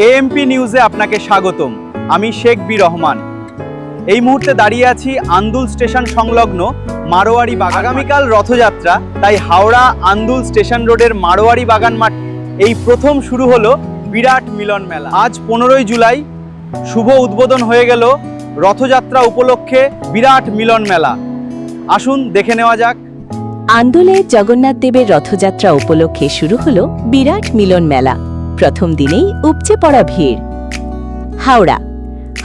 AMP নিউজে আপনাকে স্বাগতম। আমি শেখ বি রহমান। এই মুহূর্তে দাঁড়িয়ে আছি আন্দুল স্টেশন সংলগ্ন মারোয়ারি বাগান। আগামীকাল রথযাত্রা, তাই হাওড়া আন্দুল স্টেশন রোডের মারোয়ারি বাগান মাঠ এই প্রথম শুরু হলো বিরাট মিলন মেলা। আজ 15ই জুলাই শুভ উদ্বোধন হয়ে গেল রথযাত্রা উপলক্ষে বিরাট মিলন মেলা। আসুন দেখে নেওয়া যাক। আন্দোলে জগন্নাথ দেবের রথযাত্রা উপলক্ষে শুরু হলো বিরাট মিলন মেলা। প্রথম দিনেই উপচে পড়া ভিড়।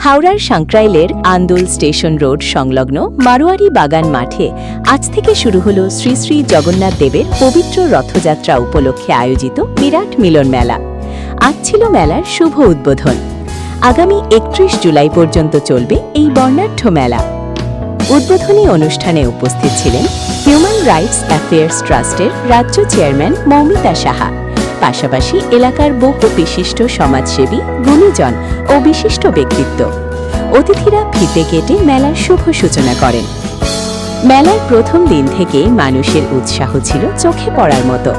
হাওড়ার সাঁকরাইলের আন্দুল স্টেশন রোড সংলগ্ন মারোয়ারি বাগান মাঠে আজ থেকে শুরু হলো শ্রী শ্রী জগন্নাথ দেবের পবিত্র রথযাত্রা উপলক্ষে আয়োজিত বিরাট মিলন মেলা। আজ ছিল মেলার শুভ উদ্বোধন। আগামী 31 জুলাই পর্যন্ত চলবে এই বর্ণাঢ্য মেলা। উদ্বোধনী অনুষ্ঠানে উপস্থিত ছিলেন হিউম্যান রাইটস অ্যাফেয়ার্স ট্রাস্টের রাজ্য চেয়ারম্যান মৌমিতা সাহা, পাশাপাশি এলাকার বহু বিশিষ্ট সমাজসেবী, গুণীজন ও বিশিষ্ট ব্যক্তিত্ব। অতিথিরা ফিতে কেটে মেলার শুভ সূচনা করেন। মেলার প্রথম দিন থেকে মানুষের উৎসাহ ছিল চোখে পড়ার মতো।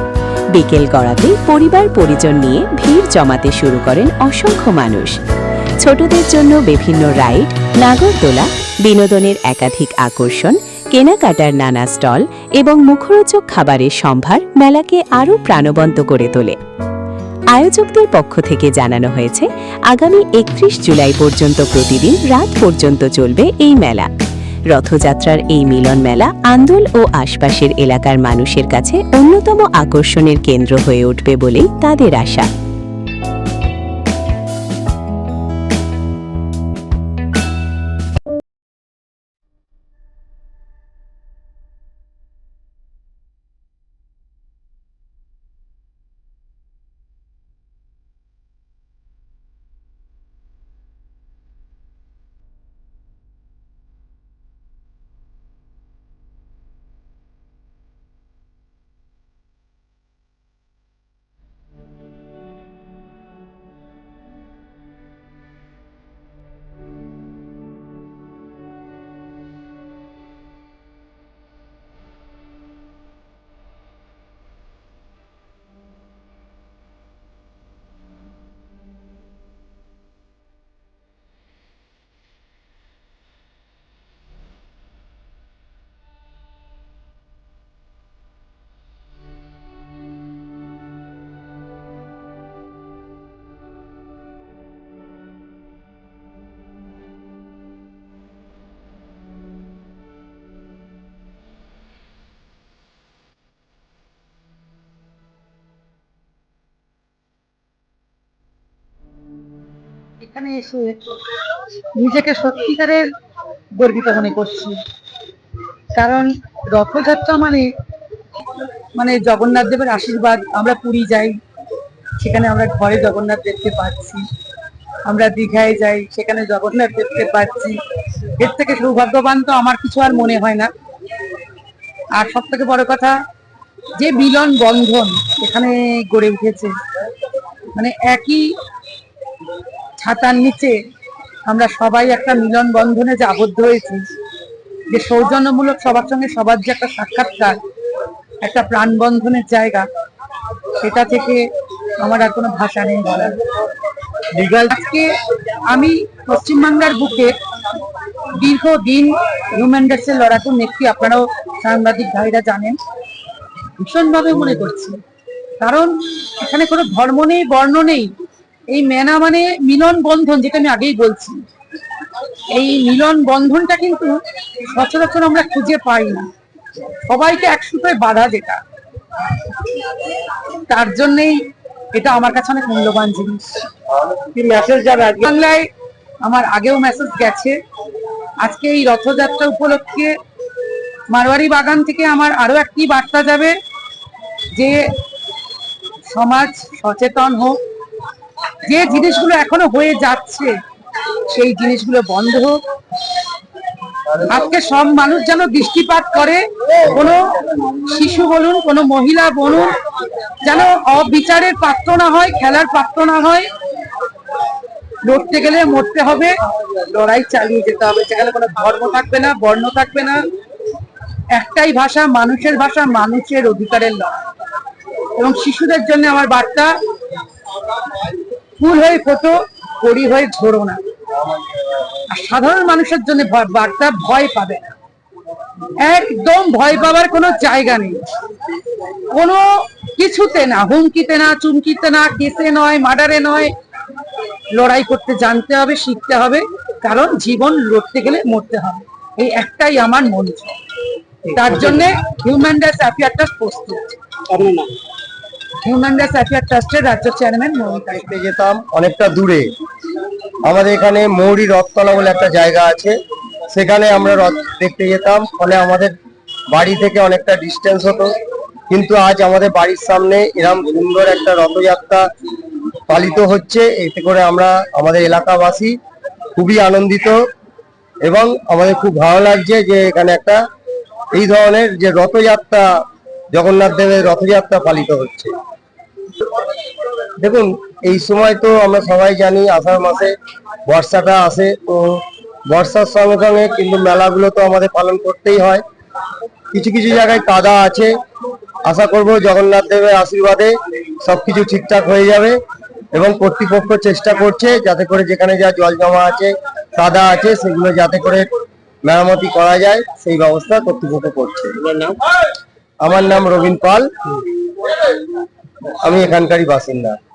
বিকেল গড়াতেই পরিবার পরিজন নিয়ে ভিড় জমাতে শুরু করেন অসংখ্য মানুষ। ছোটদের জন্য বিভিন্ন রাইড, নাগরদোলা, বিনোদনের একাধিক আকর্ষণ, কেনাকাটার নানা স্টল এবং মুখরোচক খাবারের সম্ভার মেলাকে আরও প্রাণবন্ত করে তোলে। আয়োজকদের পক্ষ থেকে জানানো হয়েছে, আগামী 31 জুলাই পর্যন্ত প্রতিদিন রাত পর্যন্ত চলবে এই মেলা। রথযাত্রার এই মিলন মেলা আন্দোল ও আশপাশের এলাকার মানুষের কাছে অন্যতম আকর্ষণের কেন্দ্র হয়ে উঠবে বলেই তাদের আশা। এখানে এসে নিজেকে সত্যিকারের গর্বিত মনে করছি। কারণ রথযাত্রা মানে জগন্নাথ দেবের আশীর্বাদ। আমরা পুরী যাই, সেখানে আমরা ঘরে জগন্নাথ দেখতে পাচ্ছি। আমরা দীঘায় যাই, সেখানে জগন্নাথ দেখতে পাচ্ছি। এর থেকে সৌভাগ্যবান তো আমার কিছু আর মনে হয় না। আর সব থেকে বড় কথা, যে মিলন বন্ধন এখানে গড়ে উঠেছে, মানে একই ছাতার নিচে আমরা সবাই একটা মিলন বন্ধনে যে আবদ্ধ হয়েছি, যে সৌজন্যমূলক সবার সঙ্গে সবার যে একটা সাক্ষাৎকার, একটা প্রাণবন্ধনের জায়গা, সেটা থেকে আমার আর কোনো ভাষা নেই বলার। আজকে আমি পশ্চিমবাংলার বুকে দীর্ঘদিন হিউম্যান রাইটসের লড়াকু নেত্রী, আপনারাও সাংবাদিক ভাইরা জানেন, ভীষণভাবে মনে করছি। কারণ এখানে কোনো ধর্ম নেই, বর্ণ নেই। এই মেলা মানে মিলন বন্ধন, যেটা আমি আগেই বলছি। এই মিলন বন্ধনটা কিন্তু সচরাচর আমরা খুঁজে পাই না। সবাইকে এক সুতোয় বাঁধা, যেটা তার জন্যই এটা আমার কাছে অনেক মূল্যবান জিনিস। মেসেজ যাবে বাংলায়, আমার আগেও মেসেজ গেছে। আজকে এই রথযাত্রা উপলক্ষে মারোয়ারি বাগান থেকে আমার আরো একটি বার্তা যাবে, যে সমাজ সচেতন হোক। যে জিনিসগুলো এখনো হয়ে যাচ্ছে, সেই জিনিসগুলো বন্ধ হোক। আজকে সব মানুষ যেন দৃষ্টিপাত করে, কোনো শিশু বলুন, কোনো মহিলা বলুন, যেন অবিচারের পাত্র না হয়, খেলার পাত্র না হয়। লড়তে গেলে মরতে হবে, লড়াই চালিয়ে যেতে হবে। সেখানে কোনো ধর্ম থাকবে না, বর্ণ থাকবে না। একটাই ভাষা, মানুষের ভাষা, মানুষের অধিকারের লড়াই। এবং শিশুদের জন্য আমার বার্তা, ফুল হয়ে ফোটো, কড়ি হয়ে ঝোড়ো না। আর সাধারণ মানুষের জন্য বার্তা ভয় পাবে না, একদম ভয় পাওয়ার কোনো জায়গা নেই, কোনো কিছুতে না, হুমকিতে না, চুমকিতে না, কেসে নয়, মার্ডারে নয়। লড়াই করতে জানতে হবে, শিখতে হবে, কারণ জীবন লড়তে গেলে মরতে হবে, এই একটাই আমার মন্ত্র। তার জন্য হিউম্যান রাইটস অ্যাফেয়ার ট্রাস্ট প্রস্তুত। হিউম্যান রাইটস অ্যাফেয়ার ট্রাস্টের রাজ্য চেয়ারম্যান মৌমিতা। দেখতে যেতাম অনেকটা দূরে, আমাদের এখানে মৌরি রথতলা বলে একটা জায়গা আছে, সেখানে আমরা রথ দেখতে যেতাম, ফলে আমাদের বাড়ি থেকে অনেকটা ডিস্টেন্স হতো। কিন্তু আজ আমাদের বাড়ির সামনে এরকম সুন্দর একটা রথযাত্রা পালিত হচ্ছে, এতে করে আমরা আমাদের এলাকাবাসী খুবই আনন্দিত এবং আমাদের খুব ভালো লাগছে যে এখানে একটা এই ধরনের যে রথযাত্রা, জগন্নাথ দেবের রথযাত্রা পালিত হচ্ছে। দেখুন, এই সময় তো আমরা সবাই জানি আষাঢ় মাসে বর্ষাটা আসে, তো বর্ষার সঙ্গে সঙ্গে কিন্তু মেলাগুলো তো আমাদের পালন করতেই হয়। কিছু কিছু জায়গায় কাদা আছে, আশা করব জগন্নাথ দেবের আশীর্বাদে সবকিছু ঠিকঠাক হয়ে যাবে এবং কর্তৃপক্ষ চেষ্টা করছে যাতে করে যেখানে যা জল জমা আছে, কাদা আছে, সেগুলো যাতে করে মেরামতি করা যায় সেই ব্যবস্থা কর্তৃপক্ষ করছে। আমার নাম রবীন পাল, আমি এখানকারই বাসিন্দা।